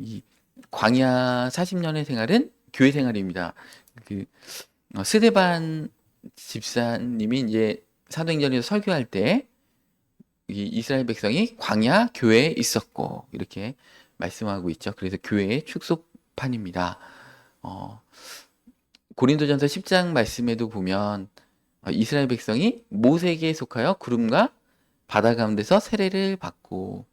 이 광야 40년의 생활은 교회 생활입니다. 그 스데반 집사님이 이제 사도행전에서 설교할 때 이 이스라엘 백성이 광야 교회에 있었고 이렇게 말씀하고 있죠. 그래서 교회의 축소판입니다. 어, 고린도전서 10장 말씀에도 보면 이스라엘 백성이 모세에게 속하여 구름과 바다 가운데서 세례를 받고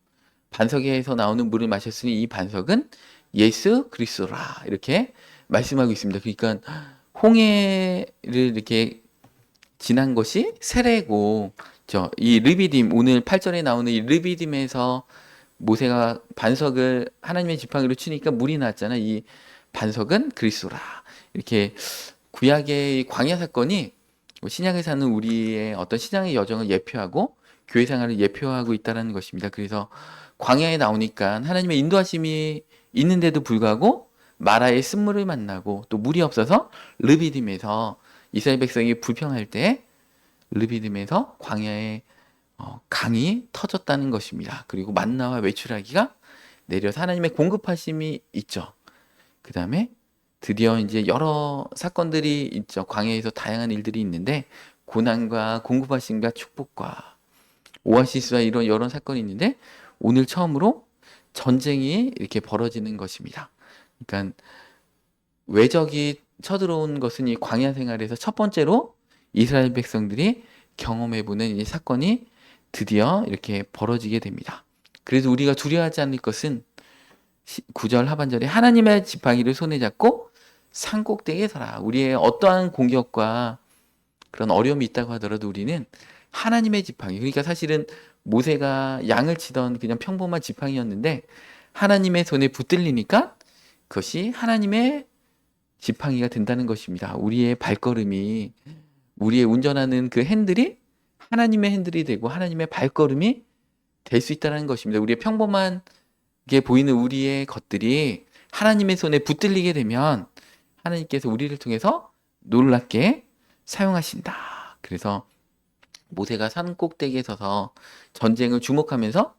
반석에서 나오는 물을 마셨으니 이 반석은 예수 그리스도라 이렇게 말씀하고 있습니다. 그러니까 홍해를 이렇게 지난 것이 세례고 이 르비딤 오늘 8절에 나오는 이 르비딤에서 모세가 반석을 하나님의 지팡이로 치니까 물이 났잖아. 이 반석은 그리스도라. 이렇게 구약의 광야 사건이 신약에 사는 우리의 어떤 신앙의 여정을 예표하고 교회 생활을 예표하고 있다는 것입니다. 그래서 광야에 나오니까 하나님의 인도하심이 있는데도 불구하고 마라의 쓴물을 만나고 또 물이 없어서 르비딤에서 이스라엘 백성이 불평할 때 르비딤에서 광야에 강이 터졌다는 것입니다. 그리고 만나와 외출하기가 내려서 하나님의 공급하심이 있죠. 그 다음에 드디어 이제 여러 사건들이 있죠. 광야에서 다양한 일들이 있는데 고난과 공급하심과 축복과 오아시스와 이런 여러 사건이 있는데 오늘 처음으로 전쟁이 이렇게 벌어지는 것입니다. 그러니까 외적이 쳐들어온 것은 이 광야 생활에서 첫 번째로 이스라엘 백성들이 경험해보는 이 사건이 드디어 이렇게 벌어지게 됩니다. 그래서 우리가 두려워하지 않을 것은 9절 하반절에 하나님의 지팡이를 손에 잡고 산 꼭대기에 서라. 우리의 어떠한 공격과 그런 어려움이 있다고 하더라도 우리는 하나님의 지팡이. 그러니까 사실은 모세가 양을 치던 그냥 평범한 지팡이였는데 하나님의 손에 붙들리니까 그것이 하나님의 지팡이가 된다는 것입니다. 우리의 발걸음이 우리의 운전하는 그 핸들이 하나님의 핸들이 되고 하나님의 발걸음이 될 수 있다는 것입니다. 우리의 평범하게 보이는 우리의 것들이 하나님의 손에 붙들리게 되면 하나님께서 우리를 통해서 놀랍게 사용하신다. 그래서 모세가 산 꼭대기에 서서 전쟁을 주목하면서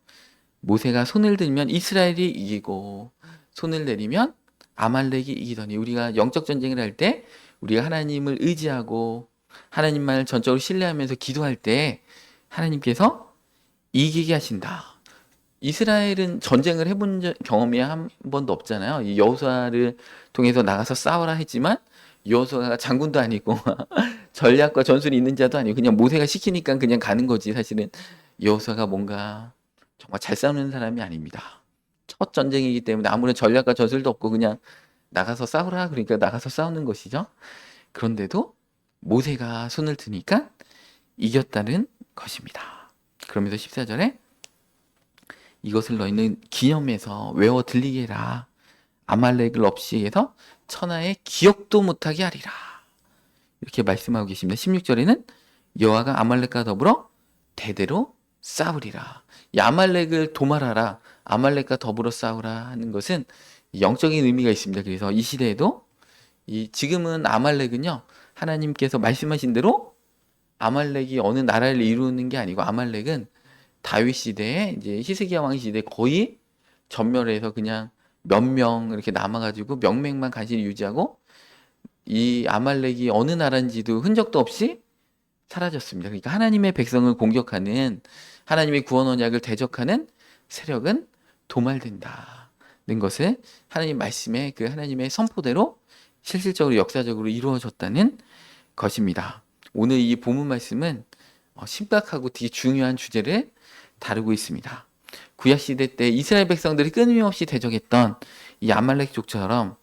모세가 손을 들면 이스라엘이 이기고 손을 내리면 아말렉이 이기더니 우리가 영적 전쟁을 할 때 우리가 하나님을 의지하고 하나님만을 전적으로 신뢰하면서 기도할 때 하나님께서 이기게 하신다. 이스라엘은 전쟁을 해본 경험이 한 번도 없잖아요. 이 여호수아를 통해서 나가서 싸워라 했지만 여호수아가 장군도 아니고 전략과 전술이 있는 자도 아니고 그냥 모세가 시키니까 그냥 가는 거지. 사실은 여호수아가 뭔가 정말 잘 싸우는 사람이 아닙니다. 첫 전쟁이기 때문에 아무런 전략과 전술도 없고 그냥 나가서 싸우라 그러니까 나가서 싸우는 것이죠. 그런데도 모세가 손을 드니까 이겼다는 것입니다. 그러면서 14절에 이것을 너희는 기념해서 외워 들리게 해라. 아말렉을 없이 해서 천하의 기억도 못하게 하리라. 이렇게 말씀하고 계십니다. 16절에는 여호와가 아말렉과 더불어 대대로 싸우리라. 이 아말렉을 도말하라. 아말렉과 더불어 싸우라 하는 것은 영적인 의미가 있습니다. 그래서 이 시대에도 지금은 아말렉은요. 하나님께서 말씀하신 대로 아말렉이 어느 나라를 이루는 게 아니고 아말렉은 다윗 시대에 이제 히스기야 왕 시대에 거의 전멸해서 그냥 몇 명 이렇게 남아가지고 명맥만 간신히 유지하고 이 아말렉이 어느 나라인지도 흔적도 없이 사라졌습니다. 그러니까 하나님의 백성을 공격하는 하나님의 구원 언약을 대적하는 세력은 도말된다는 것을 하나님 말씀의 그 하나님의 선포대로 실질적으로 역사적으로 이루어졌다는 것입니다. 오늘 이 본문 말씀은 심각하고 되게 중요한 주제를 다루고 있습니다. 구약 시대 때 이스라엘 백성들이 끊임없이 대적했던 이 아말렉 족처럼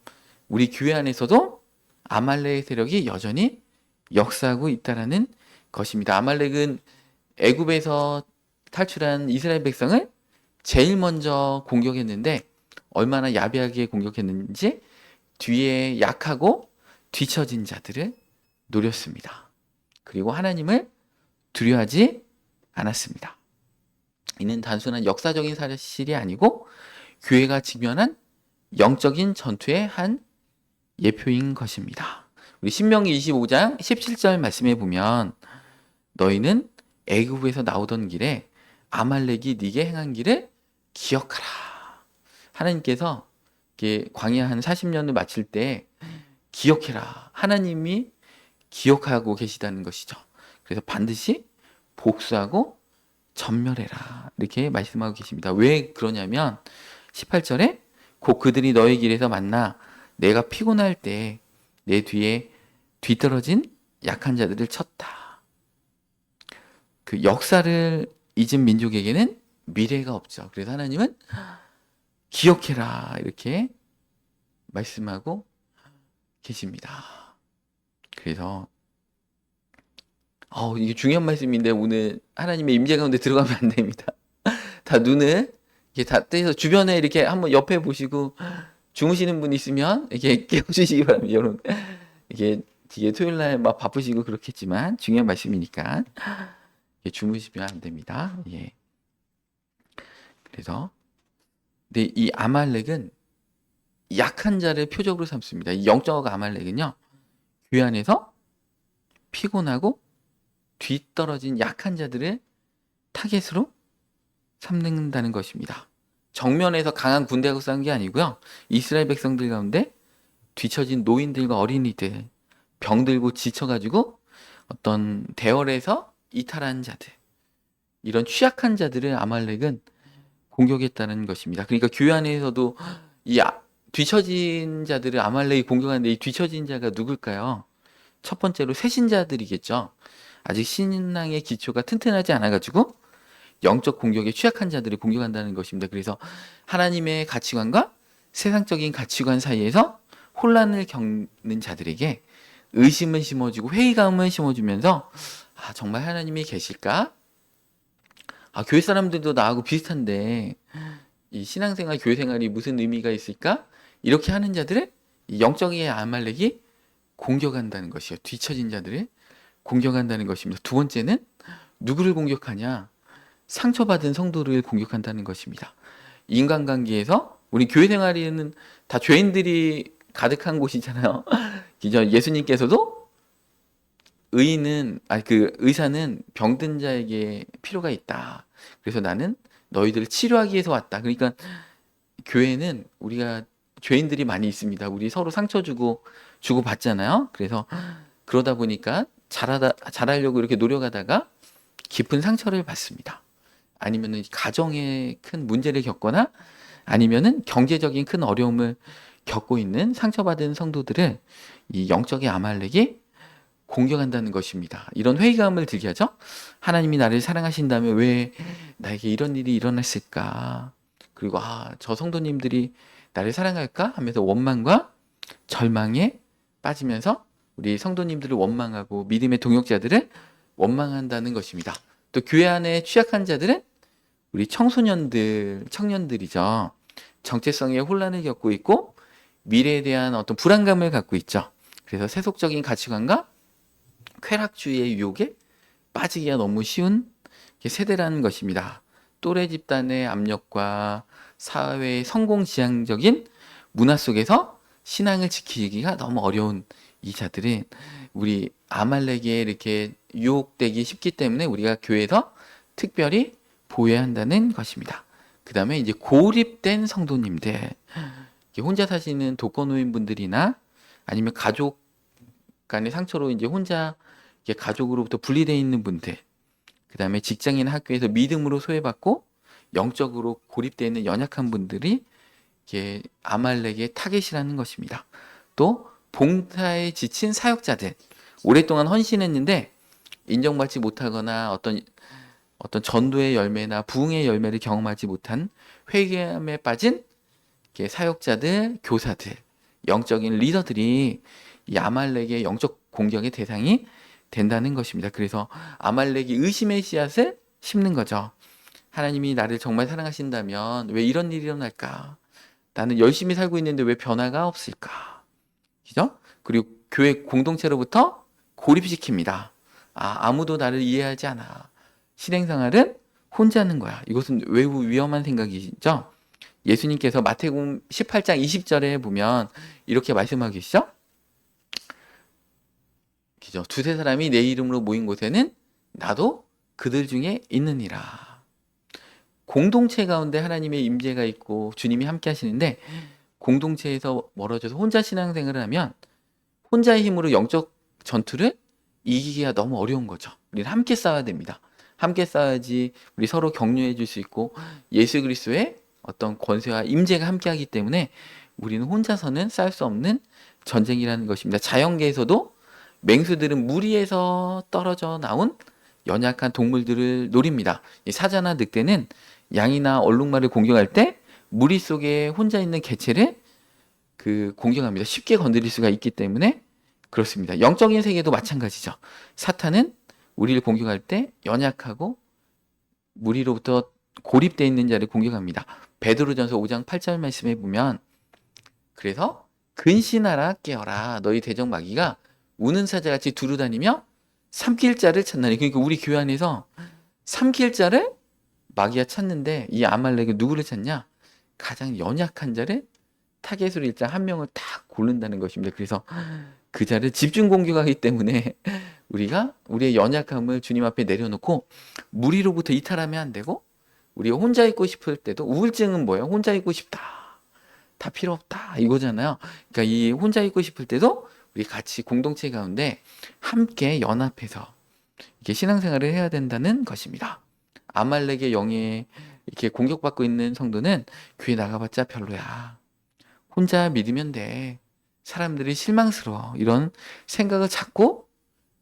우리 교회 안에서도 아말렉 세력이 여전히 역사하고 있다라는 것입니다. 아말렉은 애굽에서 탈출한 이스라엘 백성을 제일 먼저 공격했는데 얼마나 야비하게 공격했는지 뒤에 약하고 뒤처진 자들을 노렸습니다. 그리고 하나님을 두려워하지 않았습니다. 이는 단순한 역사적인 사실이 아니고 교회가 직면한 영적인 전투의 한 예표인 것입니다. 우리 신명기 25장 17절 말씀해 보면 너희는 애굽에서 나오던 길에 아말렉이 네게 행한 길을 기억하라. 하나님께서 이렇게 광야 한 40년을 마칠 때 기억해라. 하나님이 기억하고 계시다는 것이죠. 그래서 반드시 복수하고 전멸해라. 이렇게 말씀하고 계십니다. 왜 그러냐면 18절에 곧 그들이 너의 길에서 만나 내가 피곤할 때 내 뒤에 뒤떨어진 약한 자들을 쳤다. 그 역사를 잊은 민족에게는 미래가 없죠. 그래서 하나님은 기억해라. 이렇게 말씀하고 계십니다. 그래서 이게 중요한 말씀인데 오늘 하나님의 임재 가운데 들어가면 안 됩니다. 다 눈을 이렇게 다 떼서 주변에 이렇게 한번 옆에 보시고 주무시는 분 있으면 이렇게 깨워주시기 바랍니다. 여러분 이게 토요일 날 막 바쁘시고 그렇겠지만 중요한 말씀이니까 주무시면 안 됩니다. 예. 그래서 근데 이 아말렉은 약한 자를 표적으로 삼습니다. 이 영적 아말렉은요 교회 안에서 피곤하고 뒤떨어진 약한 자들을 타겟으로 삼는다는 것입니다. 정면에서 강한 군대하고 싸운 게 아니고요. 이스라엘 백성들 가운데 뒤처진 노인들과 어린이들, 병들고 지쳐가지고 어떤 대열에서 이탈한 자들, 이런 취약한 자들을 아말렉은 공격했다는 것입니다. 그러니까 교회 안에서도 이 뒤처진 자들을 아말렉이 공격하는데 이 뒤처진 자가 누굴까요? 첫 번째로 새신자들이겠죠. 아직 신앙의 기초가 튼튼하지 않아가지고 영적 공격에 취약한 자들을 공격한다는 것입니다. 그래서 하나님의 가치관과 세상적인 가치관 사이에서 혼란을 겪는 자들에게 의심을 심어주고 회의감을 심어주면서 정말 하나님이 계실까? 교회 사람들도 나하고 비슷한데 이 신앙생활, 교회생활이 무슨 의미가 있을까? 이렇게 하는 자들을 이 영적인 아말렉이 공격한다는 것이요. 뒤처진 자들을 공격한다는 것입니다. 두 번째는 누구를 공격하냐? 상처받은 성도를 공격한다는 것입니다. 인간관계에서 우리 교회 생활에는 다 죄인들이 가득한 곳이잖아요. 예수님께서도 의사는 병든 자에게 필요가 있다. 그래서 나는 너희들을 치료하기 위해서 왔다. 그러니까 교회는 우리가 죄인들이 많이 있습니다. 우리 서로 상처 주고 받잖아요. 그래서 그러다 보니까 잘하려고 이렇게 노력하다가 깊은 상처를 받습니다. 아니면은 가정에 큰 문제를 겪거나 아니면은 경제적인 큰 어려움을 겪고 있는 상처받은 성도들을 이 영적인 아말렉이 공격한다는 것입니다. 이런 회의감을 들게 하죠. 하나님이 나를 사랑하신다면 왜 나에게 이런 일이 일어났을까? 그리고 저 성도님들이 나를 사랑할까? 하면서 원망과 절망에 빠지면서 우리 성도님들을 원망하고 믿음의 동역자들을 원망한다는 것입니다. 또 교회 안에 취약한 자들은 우리 청년들이죠. 정체성의 혼란을 겪고 있고 미래에 대한 어떤 불안감을 갖고 있죠. 그래서 세속적인 가치관과 쾌락주의의 유혹에 빠지기가 너무 쉬운 세대라는 것입니다. 또래 집단의 압력과 사회의 성공지향적인 문화 속에서 신앙을 지키기가 너무 어려운 이 자들은 우리 아말렉에 이렇게 유혹되기 쉽기 때문에 우리가 교회에서 특별히 보호해야 한다는 것입니다. 그 다음에 이제 고립된 성도님들, 혼자 사시는 독거노인분들이나 아니면 가족 간의 상처로 이제 혼자 가족으로부터 분리되어 있는 분들, 그 다음에 직장이나 학교에서 믿음으로 소외받고 영적으로 고립되어 있는 연약한 분들이 아말렉의 타겟이라는 것입니다. 또 봉사에 지친 사역자들, 오랫동안 헌신했는데 인정받지 못하거나 어떤 전도의 열매나 부흥의 열매를 경험하지 못한 회개함에 빠진 사역자들, 교사들, 영적인 리더들이 이 아말렉의 영적 공격의 대상이 된다는 것입니다. 그래서 아말렉이 의심의 씨앗을 심는 거죠. 하나님이 나를 정말 사랑하신다면 왜 이런 일이 일어날까? 나는 열심히 살고 있는데 왜 변화가 없을까? 그죠? 그리고 교회 공동체로부터 고립시킵니다. 아무도 나를 이해하지 않아. 실행생활은 혼자 하는 거야. 이것은 매우 위험한 생각이죠. 예수님께서 마태복음 18장 20절에 보면 이렇게 말씀하고 계시죠? 그죠? 두세 사람이 내 이름으로 모인 곳에는 나도 그들 중에 있느니라. 공동체 가운데 하나님의 임재가 있고 주님이 함께 하시는데 공동체에서 멀어져서 혼자 신앙생활을 하면 혼자의 힘으로 영적 전투를 이기기가 너무 어려운 거죠. 우리는 함께 싸워야 됩니다. 함께 싸워야지 우리 서로 격려해 줄 수 있고 예수 그리스도의 어떤 권세와 임재가 함께하기 때문에 우리는 혼자서는 싸울 수 없는 전쟁이라는 것입니다. 자연계에서도 맹수들은 무리에서 떨어져 나온 연약한 동물들을 노립니다. 이 사자나 늑대는 양이나 얼룩말을 공격할 때 무리 속에 혼자 있는 개체를 공격합니다. 쉽게 건드릴 수가 있기 때문에 그렇습니다. 영적인 세계도 마찬가지죠. 사탄은 우리를 공격할 때 연약하고 무리로부터 고립되어 있는 자를 공격합니다. 베드로전서 5장 8절 말씀에 보면 그래서 근신하라 깨어라 너희 대적 마귀가 우는 사자같이 두루다니며 삼킬 자를 찾나니. 그러니까 우리 교회 안에서 삼킬 자를 마귀가 찾는데 이 아말렉은 누구를 찾냐? 가장 연약한 자를 타겟으로 일단 한 명을 딱 고른다는 것입니다. 그래서 그 자를 집중 공격하기 때문에 우리가 우리의 연약함을 주님 앞에 내려놓고 무리로부터 이탈하면 안 되고 우리가 혼자 있고 싶을 때도 우울증은 뭐예요? 혼자 있고 싶다. 다 필요 없다. 이거잖아요. 그러니까 이 혼자 있고 싶을 때도 우리 같이 공동체 가운데 함께 연합해서 이렇게 신앙생활을 해야 된다는 것입니다. 아말렉의 영에 이렇게 공격받고 있는 성도는 교회 나가봤자 별로야. 혼자 믿으면 돼. 사람들이 실망스러워. 이런 생각을 자꾸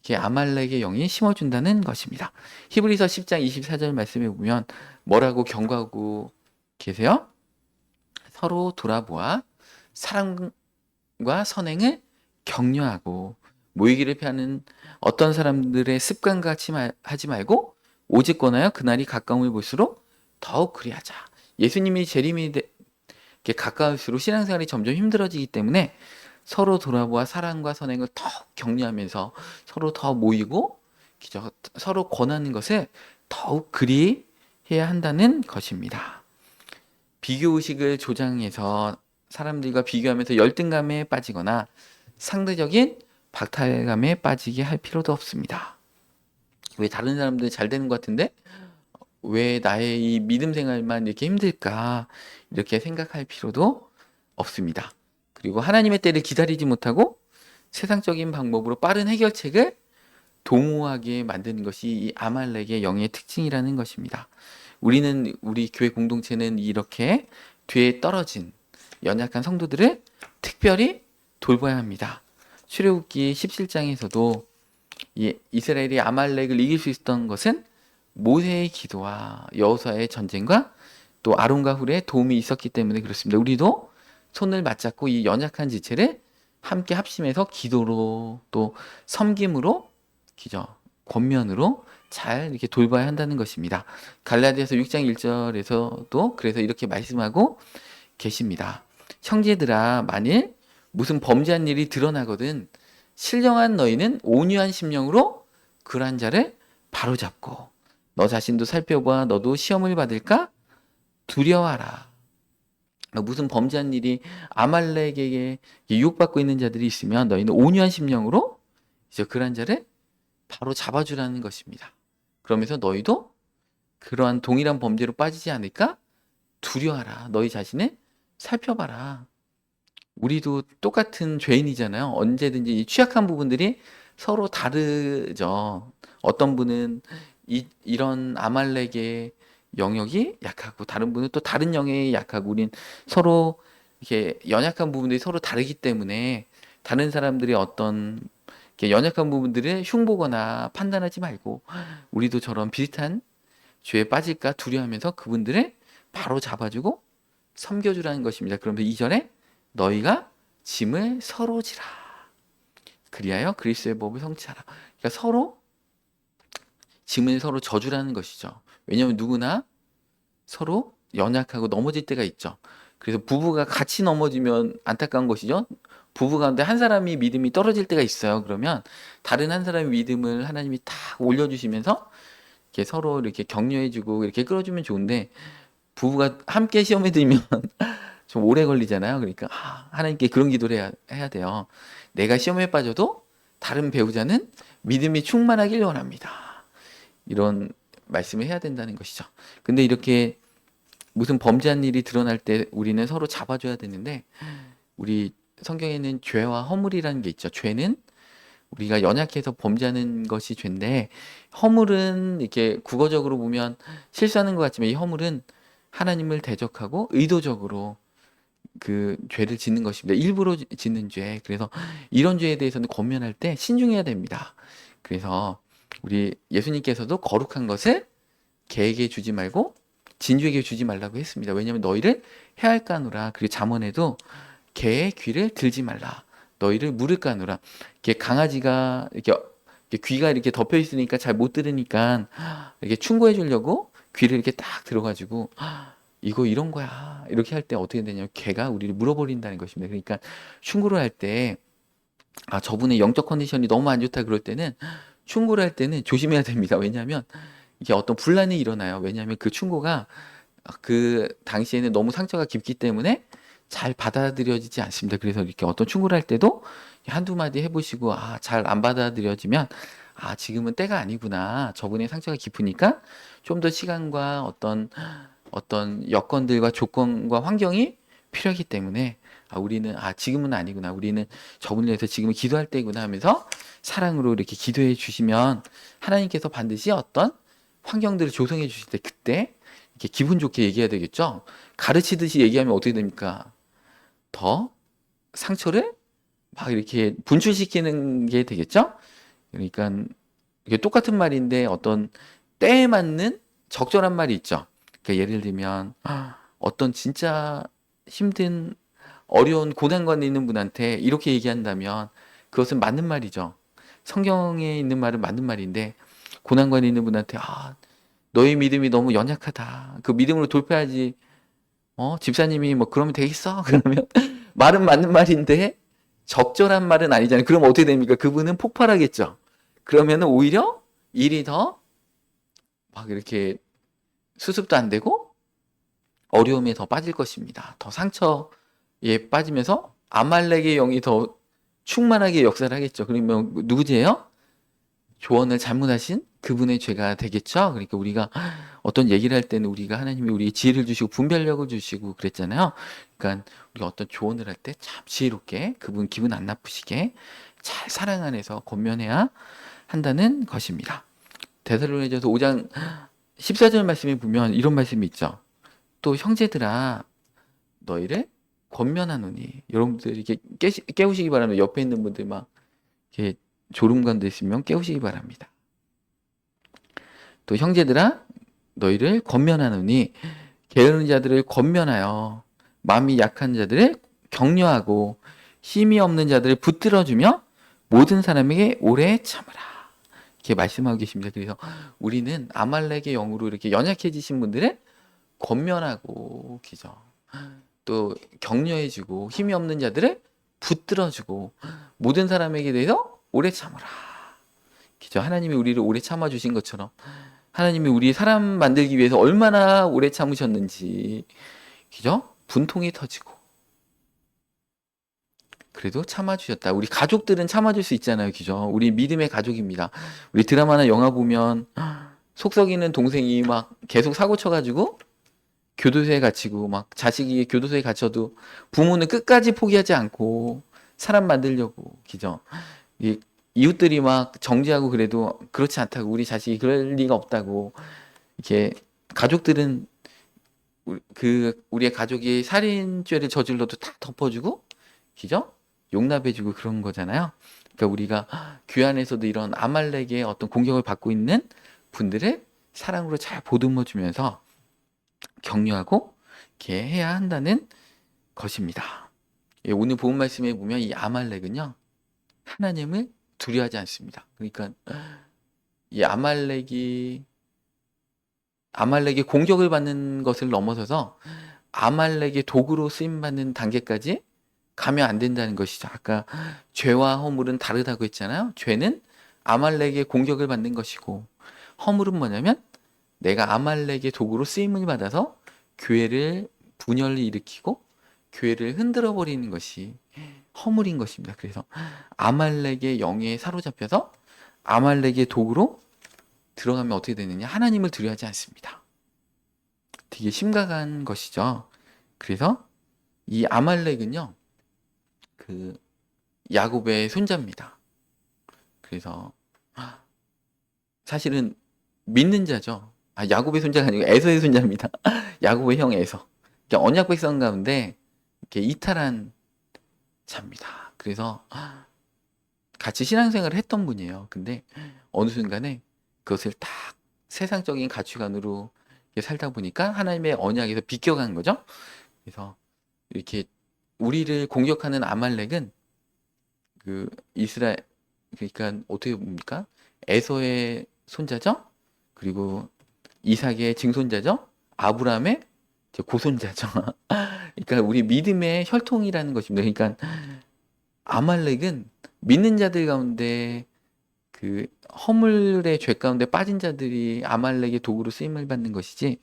이렇게 아말렉의 영이 심어준다는 것입니다. 히브리서 10장 24절 말씀에 보면 뭐라고 경고하고 계세요? 서로 돌아보아 사랑과 선행을 격려하고 모이기를 피하는 어떤 사람들의 습관같이 하지 말고 오직 권하여 그날이 가까움을 볼수록 더욱 그리하자. 예수님이 재림이 가까울수록 신앙생활이 점점 힘들어지기 때문에 서로 돌아보아 사랑과 선행을 더욱 격려하면서 서로 더 모이고 서로 권하는 것을 더욱 그리해야 한다는 것입니다. 비교의식을 조장해서 사람들과 비교하면서 열등감에 빠지거나 상대적인 박탈감에 빠지게 할 필요도 없습니다. 왜 다른 사람들 잘 되는 것 같은데 왜 나의 이 믿음 생활만 이렇게 힘들까 이렇게 생각할 필요도 없습니다. 그리고 하나님의 때를 기다리지 못하고 세상적인 방법으로 빠른 해결책을 도모하게 만드는 것이 이 아말렉의 영의 특징이라는 것입니다. 우리 교회 공동체는 이렇게 뒤에 떨어진 연약한 성도들을 특별히 돌봐야 합니다. 출애굽기 17장에서도 이스라엘이 아말렉을 이길 수 있었던 것은 모세의 기도와 여호수아의 전쟁과 또 아론과 훌의 도움이 있었기 때문에 그렇습니다. 우리도 손을 맞잡고 이 연약한 지체를 함께 합심해서 기도로 또 섬김으로 권면으로 잘 이렇게 돌봐야 한다는 것입니다. 갈라디아서 6장 1절에서도 그래서 이렇게 말씀하고 계십니다. 형제들아 만일 무슨 범죄한 일이 드러나거든 신령한 너희는 온유한 심령으로 그러한 자를 바로잡고 너 자신도 살펴봐 너도 시험을 받을까 두려워하라. 무슨 범죄한 일이 아말렉에게 유혹받고 있는 자들이 있으면 너희는 온유한 심령으로 이제 그러한 자를 바로 잡아주라는 것입니다. 그러면서 너희도 그러한 동일한 범죄로 빠지지 않을까 두려워하라. 너희 자신을 살펴봐라. 우리도 똑같은 죄인이잖아요. 언제든지 취약한 부분들이 서로 다르죠. 어떤 분은 이런 아말렉의 영역이 약하고 다른 분은 또 다른 영역이 약하고 우린 서로 이렇게 연약한 부분들이 서로 다르기 때문에 다른 사람들이 어떤 이렇게 연약한 부분들을 흉보거나 판단하지 말고 우리도 저런 비슷한 죄에 빠질까 두려워하면서 그분들을 바로 잡아주고 섬겨주라는 것입니다. 그러면서 2절에 너희가 짐을 서로 지라. 그리하여 그리스도의 법을 성취하라. 그러니까 서로 짐을 서로 져주라는 것이죠. 왜냐하면 누구나 서로 연약하고 넘어질 때가 있죠. 그래서 부부가 같이 넘어지면 안타까운 것이죠. 부부 가운데 한 사람이 믿음이 떨어질 때가 있어요. 그러면 다른 한 사람의 믿음을 하나님이 딱 올려주시면서 이렇게 서로 이렇게 격려해주고 이렇게 끌어주면 좋은데 부부가 함께 시험에 들면 좀 오래 걸리잖아요. 그러니까 하나님께 그런 기도를 해야 돼요. 내가 시험에 빠져도 다른 배우자는 믿음이 충만하길 원합니다. 이런 말씀을 해야 된다는 것이죠. 근데 이렇게 무슨 범죄한 일이 드러날 때 우리는 서로 잡아줘야 되는데, 우리 성경에는 죄와 허물이라는 게 있죠. 죄는 우리가 연약해서 범죄하는 것이 죄인데, 허물은 이렇게 국어적으로 보면 실수하는 것 같지만, 이 허물은 하나님을 대적하고 의도적으로 그 죄를 짓는 것입니다. 일부러 짓는 죄. 그래서 이런 죄에 대해서는 권면할 때 신중해야 됩니다. 그래서 우리 예수님께서도 거룩한 것을 개에게 주지 말고 진주에게 주지 말라고 했습니다. 왜냐하면 너희를 해할까 하노라. 그리고 잠언에도 개의 귀를 들지 말라. 너희를 물을까 하노라. 이렇게 강아지가 이렇게 귀가 이렇게 덮여 있으니까 잘 못 들으니까 이렇게 충고해 주려고 귀를 이렇게 딱 들어가지고 이거 이런 거야. 이렇게 할 때 어떻게 되냐면 개가 우리를 물어버린다는 것입니다. 그러니까 충고를 할 때 저분의 영적 컨디션이 너무 안 좋다 그럴 때는 충고를 할 때는 조심해야 됩니다. 왜냐하면 이게 어떤 분란이 일어나요. 왜냐하면 그 충고가 그 당시에는 너무 상처가 깊기 때문에 잘 받아들여지지 않습니다. 그래서 이렇게 어떤 충고를 할 때도 한두 마디 해보시고 잘 안 받아들여지면 지금은 때가 아니구나. 저분의 상처가 깊으니까 좀 더 시간과 어떤 여건들과 조건과 환경이 필요하기 때문에 우리는 지금은 아니구나. 우리는 저분을 위해서 지금은 기도할 때구나 하면서 사랑으로 이렇게 기도해 주시면 하나님께서 반드시 어떤 환경들을 조성해 주실 때 그때 이렇게 기분 좋게 얘기해야 되겠죠. 가르치듯이 얘기하면 어떻게 됩니까? 더 상처를 막 이렇게 분출시키는 게 되겠죠. 그러니까 이게 똑같은 말인데 어떤 때에 맞는 적절한 말이 있죠. 그러니까 예를 들면 어떤 진짜 힘든 어려운 고난관에 있는 분한테 이렇게 얘기한다면 그것은 맞는 말이죠. 성경에 있는 말은 맞는 말인데 고난관에 있는 분한테 너의 믿음이 너무 연약하다. 그 믿음으로 돌파하지. 집사님이 뭐 그러면 되겠어? 그러면 말은 맞는 말인데 적절한 말은 아니잖아요. 그럼 어떻게 됩니까? 그분은 폭발하겠죠. 그러면은 오히려 일이 더 막 이렇게 수습도 안 되고 어려움에 더 빠질 것입니다. 더 상처에 빠지면서 아말렉의 영이 더 충만하게 역사를 하겠죠. 그러면 누구지예요? 조언을 잘못하신 그분의 죄가 되겠죠. 그러니까 우리가 어떤 얘기를 할 때는 우리가 하나님이 우리의 지혜를 주시고 분별력을 주시고 그랬잖아요. 그러니까 우리가 어떤 조언을 할 때 참 지혜롭게 그분 기분 안 나쁘시게 잘 사랑 안에서 권면해야 한다는 것입니다. 데살로니가서 5장 14절 말씀에 보면 이런 말씀이 있죠. 또 형제들아 너희를 권면하노니. 여러분들 이렇게 깨우시기 바랍니다. 옆에 있는 분들 막 이렇게 졸음감 되시면 깨우시기 바랍니다. 또 형제들아 너희를 권면하노니 게으른 자들을 권면하여 마음이 약한 자들을 격려하고 힘이 없는 자들을 붙들어주며 모든 사람에게 오래 참으라. 이렇게 말씀하고 계십니다. 그래서 우리는 아말렉의 영으로 이렇게 연약해지신 분들을 권면하고 기죠. 또 격려해주고 힘이 없는 자들을 붙들어주고 모든 사람에게 대해서 오래 참으라. 기죠. 하나님이 우리를 오래 참아주신 것처럼 하나님이 우리 사람 만들기 위해서 얼마나 오래 참으셨는지, 그죠? 분통이 터지고 그래도 참아주셨다. 우리 가족들은 참아줄 수 있잖아요, 그죠? 우리 믿음의 가족입니다. 우리 드라마나 영화 보면 속 썩이는 동생이 막 계속 사고 쳐가지고 교도소에 갇히고 막 자식이 교도소에 갇혀도 부모는 끝까지 포기하지 않고 사람 만들려고, 그죠? 이 이웃들이 막 정죄하고 그래도 그렇지 않다고 우리 자식이 그럴 리가 없다고 이렇게 가족들은 우리의 가족이 살인죄를 저질러도 다 덮어주고, 그죠? 용납해주고 그런 거잖아요. 그러니까 우리가 귀환에서도 이런 아말렉의 어떤 공격을 받고 있는 분들을 사랑으로 잘 보듬어주면서 격려하고 이렇게 해야 한다는 것입니다. 오늘 본 말씀에 보면 이 아말렉은요 하나님을 두려워하지 않습니다. 그러니까 이 아말렉의 공격을 받는 것을 넘어서서 아말렉의 도구로 쓰임 받는 단계까지 가면 안 된다는 것이죠. 아까 죄와 허물은 다르다고 했잖아요. 죄는 아말렉의 공격을 받는 것이고 허물은 뭐냐면 내가 아말렉의 도구로 쓰임을 받아서 교회를 분열을 일으키고 교회를 흔들어 버리는 것이 허물인 것입니다. 그래서 아말렉의 영에 사로잡혀서 아말렉의 도구로 들어가면 어떻게 되느냐? 하나님을 두려워하지 않습니다. 되게 심각한 것이죠. 그래서 이 아말렉은요, 그 야곱의 손자입니다. 그래서 사실은 믿는 자죠. 야곱의 손자가 아니고 에서의 손자입니다. 야곱의 형 에서. 그러니까 언약 백성 가운데 이렇게 이탈한 자입니다. 그래서 같이 신앙생활을 했던 분이에요. 근데 어느 순간에 그것을 딱 세상적인 가치관으로 이렇게 살다 보니까 하나님의 언약에서 비껴간 거죠. 그래서 이렇게 우리를 공격하는 아말렉은 그 이스라엘, 그러니까 어떻게 봅니까? 에서의 손자죠. 그리고 이삭의 증손자죠. 아브라함의 이제 고손자죠. 그러니까 우리 믿음의 혈통이라는 것입니다. 그러니까 아말렉은 믿는 자들 가운데 그 허물의 죄 가운데 빠진 자들이 아말렉의 도구로 쓰임을 받는 것이지,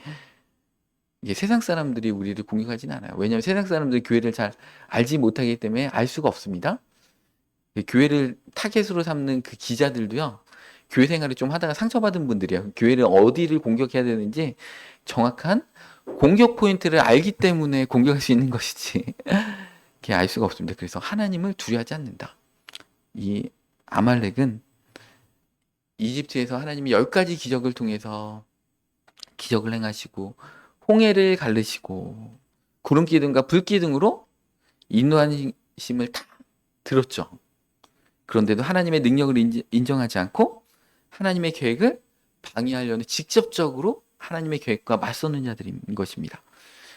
이게 세상 사람들이 우리를 공격하지는 않아요. 왜냐하면 세상 사람들이 교회를 잘 알지 못하기 때문에 알 수가 없습니다. 교회를 타겟으로 삼는 그 기자들도요, 교회 생활을 좀 하다가 상처받은 분들이에요. 교회를 어디를 공격해야 되는지 정확한 공격 포인트를 알기 때문에 공격할 수 있는 것이지 그게 알 수가 없습니다. 그래서 하나님을 두려워하지 않는다. 이 아말렉은 이집트에서 하나님이 10가지 기적을 통해서 기적을 행하시고 홍해를 가르시고 구름 기둥과 불 기둥으로 인도하심을 다 들었죠. 그런데도 하나님의 능력을 인정하지 않고 하나님의 계획을 방해하려는 직접적으로 하나님의 계획과 맞서는 자들인 것입니다.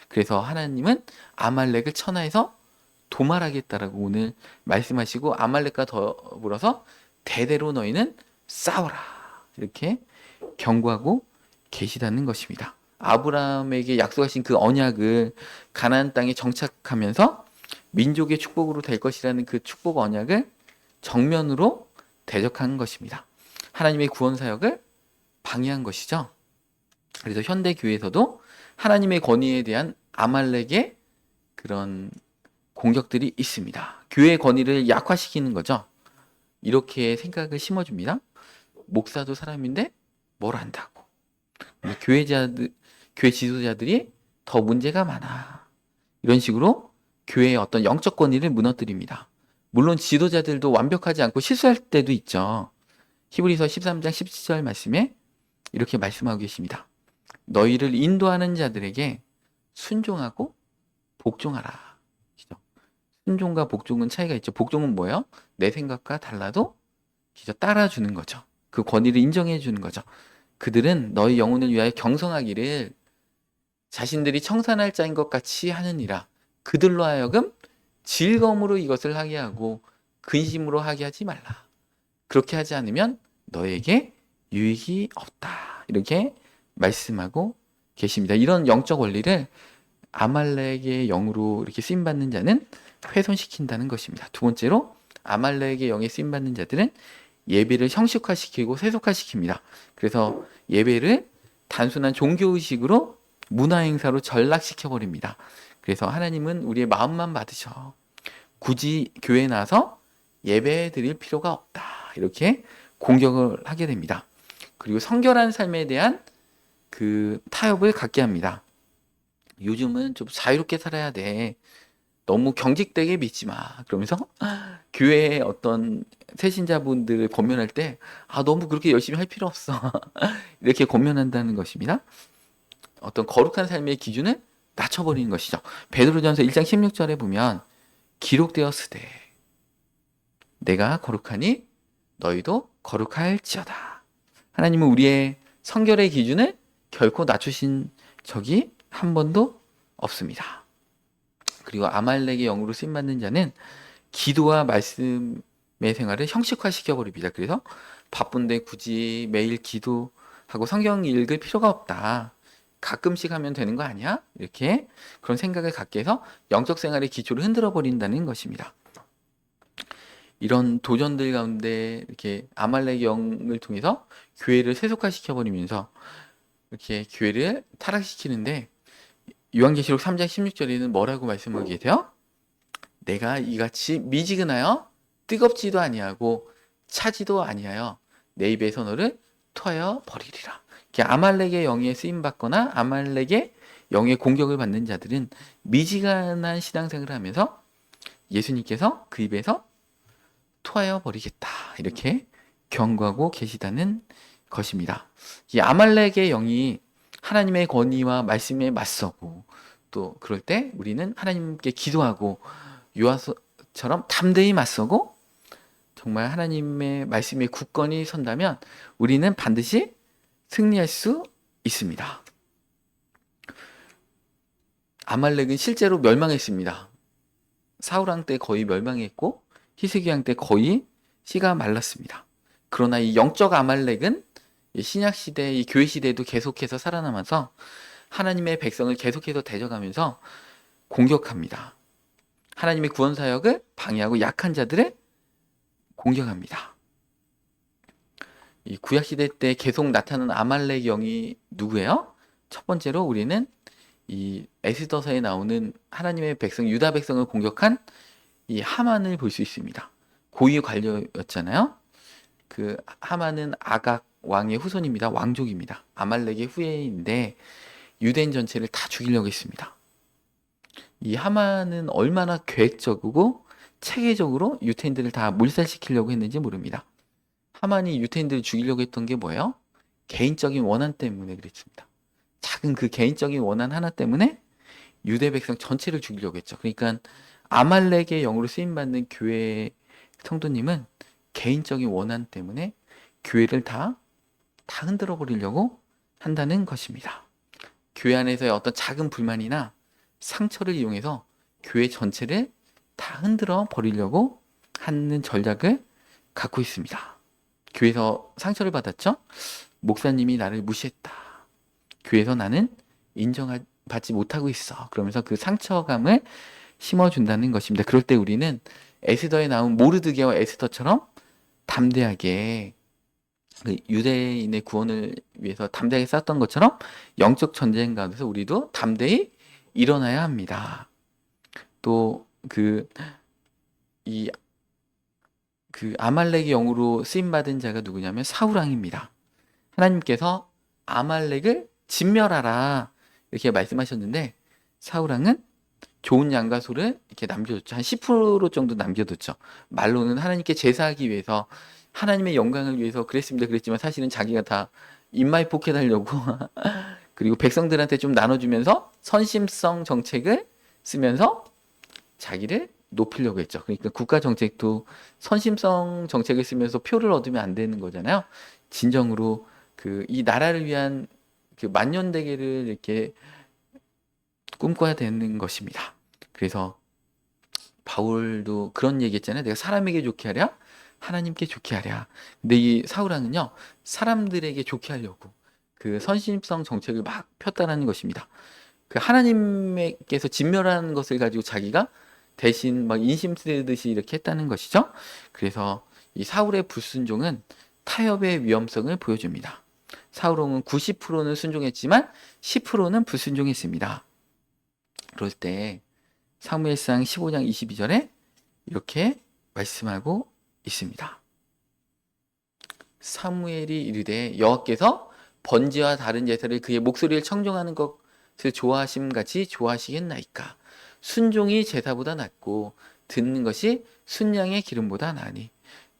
그래서 하나님은 아말렉을 천하에서 도말하겠다라고 오늘 말씀하시고, 아말렉과 더불어서 대대로 너희는 싸워라, 이렇게 경고하고 계시다는 것입니다. 아브라함에게 약속하신 그 언약을 가나안 땅에 정착하면서 민족의 축복으로 될 것이라는 그 축복 언약을 정면으로 대적한 것입니다. 하나님의 구원 사역을 방해한 것이죠. 그래서 현대 교회에서도 하나님의 권위에 대한 아말렉의 그런 공격들이 있습니다. 교회의 권위를 약화시키는 거죠. 이렇게 생각을 심어줍니다. 목사도 사람인데 뭘 안다고. 교회 지도자들이 더 문제가 많아. 이런 식으로 교회의 어떤 영적 권위를 무너뜨립니다. 물론 지도자들도 완벽하지 않고 실수할 때도 있죠. 히브리서 13장 17절 말씀에 이렇게 말씀하고 계십니다. 너희를 인도하는 자들에게 순종하고 복종하라. 순종과 복종은 차이가 있죠. 복종은 뭐예요? 내 생각과 달라도 따라주는 거죠. 그 권위를 인정해 주는 거죠. 그들은 너희 영혼을 위하여 경성하기를 자신들이 청산할 자인 것 같이 하느니라. 그들로 하여금 즐거움으로 이것을 하게 하고 근심으로 하게 하지 말라. 그렇게 하지 않으면 너에게 유익이 없다. 이렇게 말씀하고 계십니다. 이런 영적 원리를 아말렉의 영으로 이렇게 쓰임받는 자는 훼손시킨다는 것입니다. 두 번째로 아말렉의 영에 쓰임받는 자들은 예배를 형식화시키고 세속화시킵니다. 그래서 예배를 단순한 종교의식으로 문화행사로 전락시켜버립니다. 그래서 하나님은 우리의 마음만 받으셔. 굳이 교회에 나와서 예배 드릴 필요가 없다. 이렇게 공격을 하게 됩니다. 그리고 성결한 삶에 대한 그 타협을 갖게 합니다. 요즘은 좀 자유롭게 살아야 돼. 너무 경직되게 믿지 마. 그러면서 교회의 어떤 새신자분들을 권면할 때 너무 그렇게 열심히 할 필요 없어. 이렇게 권면한다는 것입니다. 어떤 거룩한 삶의 기준을 낮춰버리는 것이죠. 베드로전서 1장 16절에 보면 기록되었으되 내가 거룩하니 너희도 거룩할지어다. 하나님은 우리의 성결의 기준을 결코 낮추신 적이 한 번도 없습니다. 그리고 아말렉의 영으로 쓰임받는 자는 기도와 말씀의 생활을 형식화시켜 버립니다. 그래서 바쁜데 굳이 매일 기도하고 성경 읽을 필요가 없다. 가끔씩 하면 되는 거 아니야? 이렇게 그런 생각을 갖게 해서 영적 생활의 기초를 흔들어 버린다는 것입니다. 이런 도전들 가운데 이렇게 아말렉의 영을 통해서 교회를 세속화시켜 버리면서 이렇게 교회를 타락시키는데, 요한계시록 3장 16절에는 뭐라고 말씀하고 계세요? 내가 이같이 미지근하여 뜨겁지도 아니하고 차지도 아니하여 내 입에서 너를 토하여 버리리라. 아말렉의 영에 쓰임 받거나 아말렉의 영의 공격을 받는 자들은 미지근한 신앙생활을 하면서 예수님께서 그 입에서 토하여 버리겠다 이렇게 경고하고 계시다는 것입니다. 이 아말렉의 영이 하나님의 권위와 말씀에 맞서고 또 그럴 때 우리는 하나님께 기도하고 요한처럼 담대히 맞서고 정말 하나님의 말씀에 굳건히 선다면 우리는 반드시 승리할 수 있습니다. 아말렉은 실제로 멸망했습니다. 사울 왕 때 거의 멸망했고 히스기 왕 때 거의 씨가 말랐습니다. 그러나 이 영적 아말렉은 신약 시대, 이 교회 시대에도 계속해서 살아남아서 하나님의 백성을 계속해서 대적하면서 공격합니다. 하나님의 구원 사역을 방해하고 약한 자들을 공격합니다. 이 구약 시대 때 계속 나타나는 아말렉 영이 누구예요? 첫 번째로 우리는 이 에스더서에 나오는 하나님의 백성 유다 백성을 공격한 이 하만을 볼 수 있습니다. 고위 관료였잖아요. 그 하만은 아각 왕의 후손입니다. 왕족입니다. 아말렉의 후예인데 유대인 전체를 다 죽이려고 했습니다. 이 하만은 얼마나 계획적이고 체계적으로 유대인들을 다 몰살시키려고 했는지 모릅니다. 하만이 유대인들을 죽이려고 했던 게 뭐예요? 개인적인 원한 때문에 그랬습니다. 작은 그 개인적인 원한 하나 때문에 유대 백성 전체를 죽이려고 했죠. 그러니까 아말렉의 영으로 쓰임받는 교회 성도님은 개인적인 원한 때문에 교회를 다 흔들어 버리려고 한다는 것입니다. 교회 안에서의 어떤 작은 불만이나 상처를 이용해서 교회 전체를 다 흔들어 버리려고 하는 전략을 갖고 있습니다. 교회에서 상처를 받았죠? 목사님이 나를 무시했다. 교회에서 나는 인정받지 못하고 있어. 그러면서 그 상처감을 심어준다는 것입니다. 그럴 때 우리는 에스더에 나온 모르드게와 에스더처럼 담대하게 유대인의 구원을 위해서 담대하게 싸웠던 것처럼 영적 전쟁 가운데서 우리도 담대히 일어나야 합니다. 또 아말렉의 영으로 쓰임받은 자가 누구냐면 사울 왕입니다. 하나님께서 아말렉을 진멸하라 이렇게 말씀하셨는데 사울 왕은 좋은 양과 소를 이렇게 남겨뒀죠. 한 10% 정도 남겨뒀죠. 말로는 하나님께 제사하기 위해서 하나님의 영광을 위해서 그랬지만 사실은 자기가 다 입마에 포켓하려고 그리고 백성들한테 좀 나눠주면서 선심성 정책을 쓰면서 자기를 높이려고 했죠. 그러니까 국가 정책도 선심성 정책을 쓰면서 표를 얻으면 안 되는 거잖아요. 진정으로 이 나라를 위한 만년대계를 이렇게 꿈꿔야 되는 것입니다. 그래서 바울도 그런 얘기했잖아요. 내가 사람에게 좋게 하랴, 하나님께 좋게 하랴. 근데 이 사울왕은요, 사람들에게 좋게 하려고 그 선심성 정책을 막 폈다라는 것입니다. 그 하나님께서 진멸하는 것을 가지고 자기가 대신 막 인심 쓰듯이 이렇게 했다는 것이죠. 그래서 이 사울의 불순종은 타협의 위험성을 보여줍니다. 사울왕은 90%는 순종했지만 10%는 불순종했습니다. 그럴 때 사무엘상 15장 22절에 이렇게 말씀하고 있습니다. 사무엘이 이르되 여호와께서 번제와 다른 제사를 그의 목소리를 청종하는 것을 좋아하심 같이 좋아하시겠나이까. 순종이 제사보다 낫고 듣는 것이 순양의 기름보다 나으니.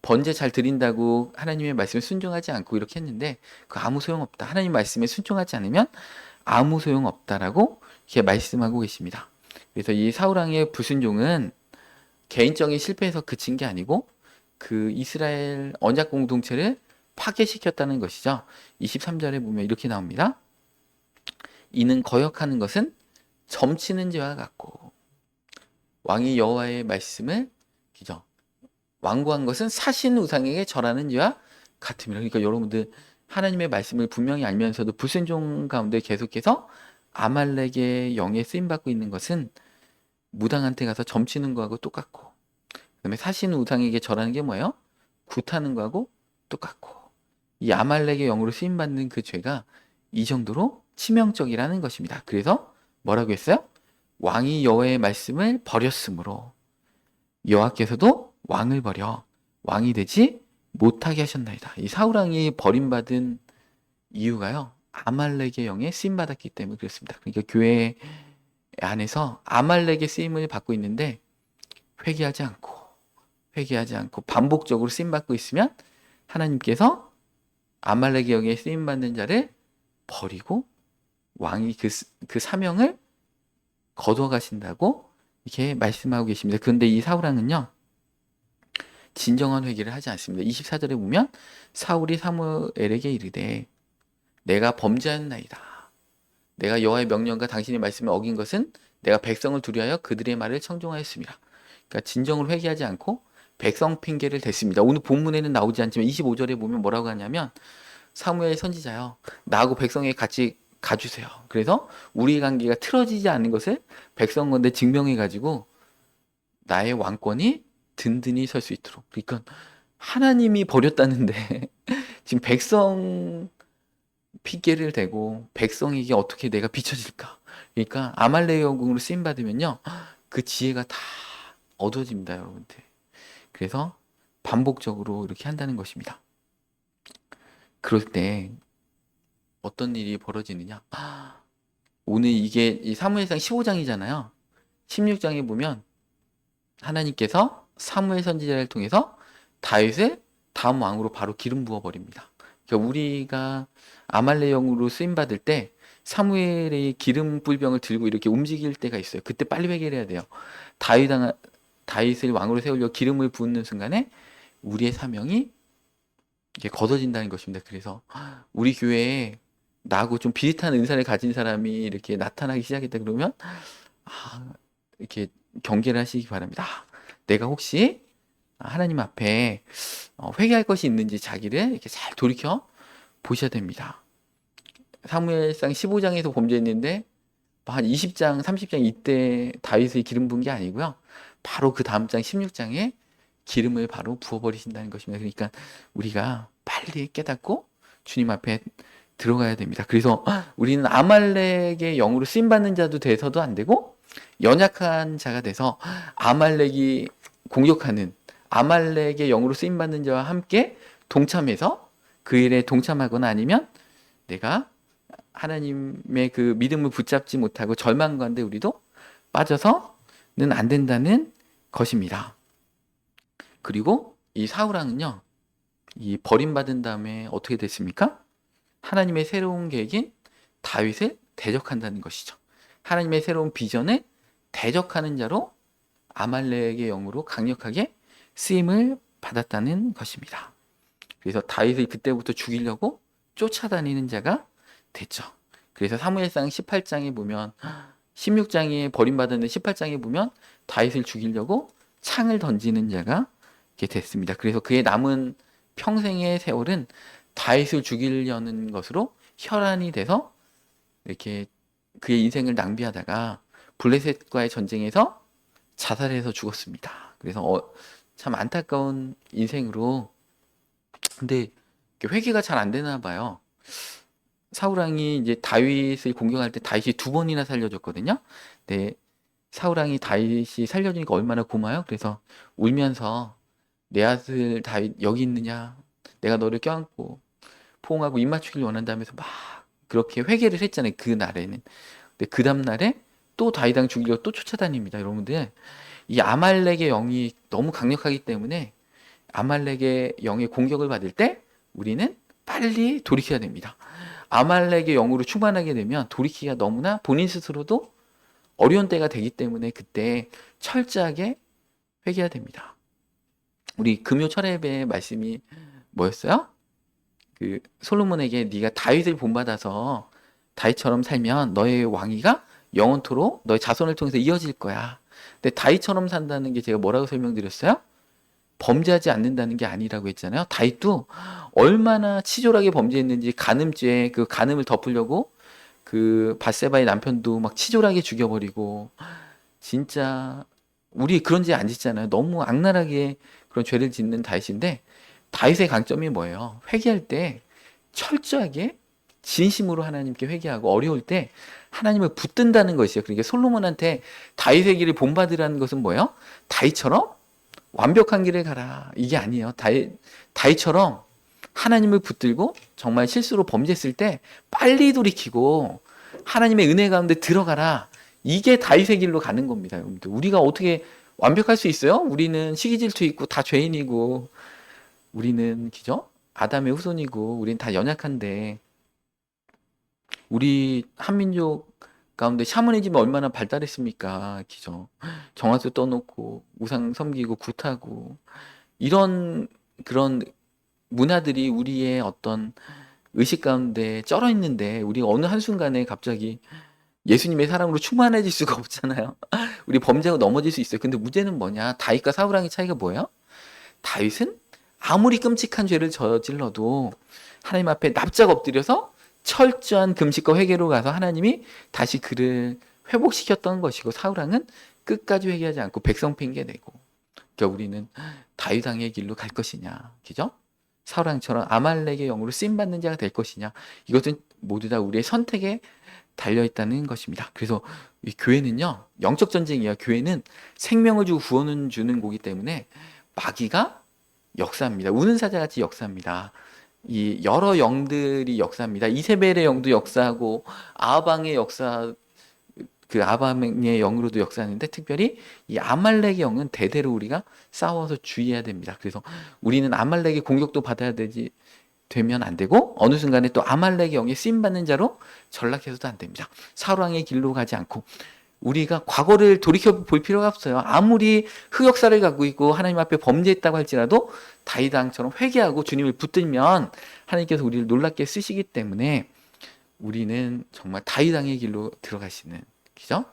번제 잘 드린다고 하나님의 말씀에 순종하지 않고 이렇게 했는데 그 아무 소용없다. 하나님 말씀에 순종하지 않으면 아무 소용없다라고 이렇게 말씀하고 계십니다. 그래서 이 사울왕의 불순종은 개인적인 실패에서 그친 게 아니고 그 이스라엘 언약 공동체를 파괴시켰다는 것이죠. 23절에 보면 이렇게 나옵니다. 이는 거역하는 것은 점치는 죄와 같고 왕이 여호와의 말씀을 완고한 것은 사신 우상에게 절하는 죄와 같음이라. 그러니까 여러분들 하나님의 말씀을 분명히 알면서도 불순종 가운데 계속해서 아말렉의 영에 쓰임받고 있는 것은 무당한테 가서 점치는 거하고 똑같고 그다음에 사신 우상에게 절하는 게 뭐예요? 굿하는 거하고 똑같고 이 아말렉의 영으로 쓰임받는 그 죄가 이 정도로 치명적이라는 것입니다. 그래서 뭐라고 했어요? 왕이 여호와의 말씀을 버렸으므로 여호와께서도 왕을 버려 왕이 되지 못하게 하셨나이다. 이 사울왕이 버림받은 이유가요. 아말렉의 영에 쓰임 받았기 때문에 그렇습니다. 그러니까 교회 안에서 아말렉의 쓰임을 받고 있는데 회개하지 않고 반복적으로 쓰임 받고 있으면 하나님께서 아말렉의 영에 쓰임 받는 자를 버리고 왕이 그 사명을 거둬 가신다고 이렇게 말씀하고 계십니다. 그런데 이 사울왕은요, 진정한 회개를 하지 않습니다. 24절에 보면 사울이 사무엘에게 이르되 내가 범죄하였나이다. 내가 여호와의 명령과 당신의 말씀을 어긴 것은 내가 백성을 두려하여 그들의 말을 청종하였습니다. 그러니까 진정으로 회개하지 않고 백성 핑계를 댔습니다. 오늘 본문에는 나오지 않지만 25절에 보면 뭐라고 하냐면 사무엘 선지자요, 나하고 백성에 같이 가주세요. 그래서 우리 관계가 틀어지지 않는 것을 백성 건데 증명해 가지고 나의 왕권이 든든히 설 수 있도록. 그러니까 하나님이 버렸다는데 지금 백성 핑계를 대고 백성에게 어떻게 내가 비춰질까? 그러니까 아말렉 영웅으로 쓰임 받으면요, 그 지혜가 다 얻어집니다, 여러분들. 그래서 반복적으로 이렇게 한다는 것입니다. 그럴 때 어떤 일이 벌어지느냐? 오늘 이게 이 사무엘상 15장이잖아요. 16장에 보면 하나님께서 사무엘 선지자를 통해서 다윗을 다음 왕으로 바로 기름 부어 버립니다. 그러니까 우리가 아말렉 영으로 쓰임 받을 때 사무엘의 기름 불병을 들고 이렇게 움직일 때가 있어요. 그때 빨리 회개를 해야 돼요. 다윗을 왕으로 세우려 기름을 붓는 순간에 우리의 사명이 이게 걷어진다는 것입니다. 그래서 우리 교회에 나하고 좀 비슷한 은사를 가진 사람이 이렇게 나타나기 시작했다 그러면 이렇게 경계를 하시기 바랍니다. 내가 혹시 하나님 앞에 회개할 것이 있는지 자기를 이렇게 잘 돌이켜 보셔야 됩니다. 사무엘상 15장에서 범죄했는데 한 20장, 30장 이때 다윗의 기름 부은 게 아니고요. 바로 그 다음 장 16장에 기름을 바로 부어버리신다는 것입니다. 그러니까 우리가 빨리 깨닫고 주님 앞에 들어가야 됩니다. 그래서 우리는 아말렉의 영으로 쓰임받는 자도 돼서도 안 되고 연약한 자가 돼서 아말렉이 공격하는 아말렉의 영으로 쓰임받는 자와 함께 동참해서 그 일에 동참하거나 아니면 내가 하나님의 그 믿음을 붙잡지 못하고 절망 가운데 우리도 빠져서는 안 된다는 것입니다. 그리고 이 사울왕은요, 이 버림받은 다음에 어떻게 됐습니까? 하나님의 새로운 계획인 다윗을 대적한다는 것이죠. 하나님의 새로운 비전을 대적하는 자로 아말렉의 영으로 강력하게 쓰임을 받았다는 것입니다. 그래서 다윗을 그때부터 죽이려고 쫓아다니는 자가 됐죠. 그래서 사무엘상 18장에 보면 16장에 버림받았는데 18장에 보면 다윗을 죽이려고 창을 던지는 자가 이렇게 됐습니다. 그래서 그의 남은 평생의 세월은 다윗을 죽이려는 것으로 혈안이 돼서 이렇게 그의 인생을 낭비하다가 블레셋과의 전쟁에서 자살해서 죽었습니다. 그래서 참 안타까운 인생으로. 근데 회개가 잘 안 되나 봐요. 사울왕이 이제 다윗을 공격할 때 다윗이 2번이나 살려줬거든요. 근데 사울왕이 다윗이 살려주니까 얼마나 고마워요. 그래서 울면서 내 아들 다윗 여기 있느냐, 내가 너를 껴안고 포옹하고 입 맞추길 원한다면서 막 그렇게 회개를 했잖아요, 그 날에는. 근데 그 다음 날에 또 다윗왕 죽이려고 또 쫓아다닙니다. 여러분들, 이 아말렉의 영이 너무 강력하기 때문에 아말렉의 영의 공격을 받을 때 우리는 빨리 돌이켜야 됩니다. 아말렉의 영으로 충만하게 되면 돌이키기가 너무나 본인 스스로도 어려운 때가 되기 때문에 그때 철저하게 회개해야 됩니다. 우리 금요 철회의 말씀이 뭐였어요? 그 솔로몬에게 네가 다윗을 본받아서 다윗처럼 살면 너의 왕위가 영원토록 너의 자손을 통해서 이어질 거야. 근데 다윗처럼 산다는 게 제가 뭐라고 설명드렸어요? 범죄하지 않는다는 게 아니라고 했잖아요. 다윗도 얼마나 치졸하게 범죄했는지, 간음죄, 그 간음을 덮으려고 그 밧세바의 남편도 막 치졸하게 죽여버리고, 진짜 우리 그런 죄 안 짓잖아요. 너무 악랄하게 그런 죄를 짓는 다윗인데, 다윗의 강점이 뭐예요? 회개할 때 철저하게 진심으로 하나님께 회개하고 어려울 때 하나님을 붙든다는 것이에요. 그러니까 솔로몬한테 다윗의 길을 본받으라는 것은 뭐예요? 다윗처럼 완벽한 길을 가라, 이게 아니에요. 다윗처럼 하나님을 붙들고 정말 실수로 범죄했을 때 빨리 돌이키고 하나님의 은혜 가운데 들어가라. 이게 다윗의 길로 가는 겁니다. 여러분들. 우리가 어떻게 완벽할 수 있어요? 우리는 시기 질투 있고 다 죄인이고 우리는 그죠? 아담의 후손이고 우리는 다 연약한데 우리 한민족 가운데 샤머니즘이 얼마나 발달했습니까? 그죠? 정화수 떠놓고 우상 섬기고 굿하고 이런 그런 문화들이 우리의 어떤 의식 가운데 쩔어 있는데 우리가 어느 한순간에 갑자기 예수님의 사랑으로 충만해질 수가 없잖아요. 우리 범죄하고 넘어질 수 있어요. 근데 문제는 뭐냐? 다윗과 사울왕의 차이가 뭐예요? 다윗은 아무리 끔찍한 죄를 저질러도 하나님 앞에 납작 엎드려서 철저한 금식과 회개로 가서 하나님이 다시 그를 회복시켰던 것이고 사울왕은 끝까지 회개하지 않고 백성 핑계내고 그러니까 우리는 다윗 왕의 길로 갈 것이냐 그죠? 사울왕처럼 아말렉의 영으로 쓰임받는 자가 될 것이냐 이것은 모두 다 우리의 선택에 달려있다는 것입니다. 그래서 이 교회는요 영적 전쟁이야. 교회는 생명을 주고 구원을 주는 거기 때문에 마귀가 역사입니다. 우는 사자같이 역사입니다. 이 여러 영들이 역사입니다. 이세벨의 영도 역사하고 아방의 역사 그 아방의 영으로도 역사하는데 특별히 이 아말렉의 영은 대대로 우리가 싸워서 주의해야 됩니다. 그래서 우리는 아말렉의 공격도 받아야 되면 안 되고 어느 순간에 또 아말렉의 영에 쓰임 받는 자로 전락해서도 안 됩니다. 사울왕의 길로 가지 않고 우리가 과거를 돌이켜 볼 필요가 없어요. 아무리 흑역사를 갖고 있고 하나님 앞에 범죄했다고 할지라도 다윗 왕처럼 회개하고 주님을 붙들면 하나님께서 우리를 놀랍게 쓰시기 때문에 우리는 정말 다윗 왕의 길로 들어가시는 그죠?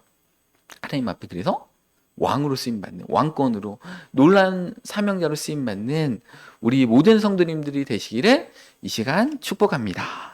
하나님 앞에 그래서 왕으로 쓰임받는 왕권으로 놀라운 사명자로 쓰임받는 우리 모든 성도님들이 되시기를 이 시간 축복합니다.